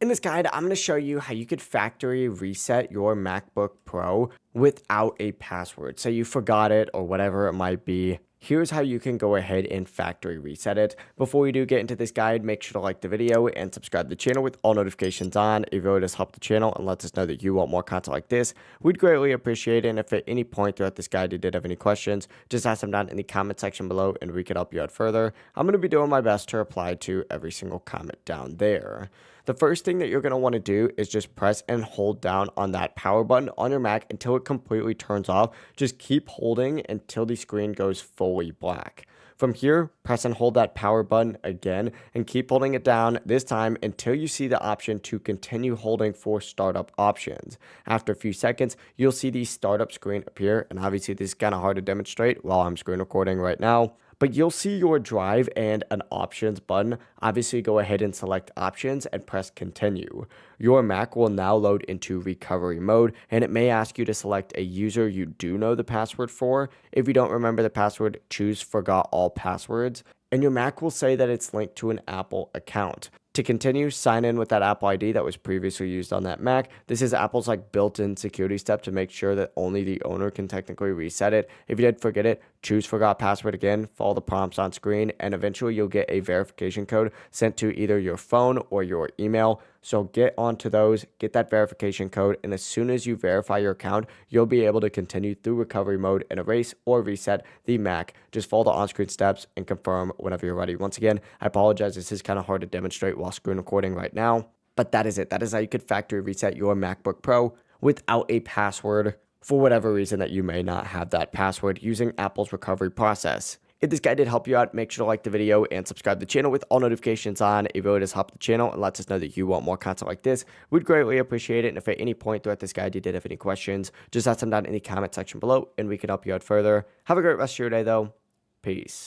In this guide, I'm going to show you how you could factory reset your MacBook Pro without a password. Say you forgot it or whatever it might be. Here's how you can go ahead and factory reset it. Before we do get into this guide, make sure to like the video and subscribe to the channel with all notifications on. It really does help the channel and lets us know that you want more content like this. We'd greatly appreciate it. And if at any point throughout this guide you did have any questions, just ask them down in the comment section below and we can help you out further. I'm going to be doing my best to reply to every single comment down there. The first thing that you're going to want to do is just press and hold down on that power button on your Mac until it completely turns off. Just keep holding until the screen goes fully black. From here, press and hold that power button again and keep holding it down, this time until you see the option to continue holding for startup options. After a few seconds, you'll see the startup screen appear, and obviously this is kind of hard to demonstrate while I'm screen recording right now. But you'll see your drive and an options button. Obviously, go ahead and select options and press continue. Your Mac will now load into recovery mode, and it may ask you to select a user you do know the password for. If you don't remember the password, choose forgot all passwords, and your Mac will say that it's linked to an Apple account. To continue, sign in with that Apple ID that was previously used on that Mac. This is Apple's built-in security step to make sure that only the owner can technically reset it. If you did forget it, choose forgot password again, follow the prompts on screen, and eventually you'll get a verification code sent to either your phone or your email. So get onto those, get that verification code, and as soon as you verify your account, you'll be able to continue through recovery mode and erase or reset the Mac. Just follow the on-screen steps and confirm whenever you're ready. Once again, I apologize, this is kind of hard to demonstrate while screen recording right now, but that is it. That is how you could factory reset your MacBook Pro without a password for whatever reason that you may not have that password using Apple's recovery process. If this guide did help you out, make sure to like the video and subscribe to the channel with all notifications on. It really does help the channel and lets us know that you want more content like this. We'd greatly appreciate it. And if at any point throughout this guide you did have any questions, just ask them down in the comment section below and we can help you out further. Have a great rest of your day though. Peace.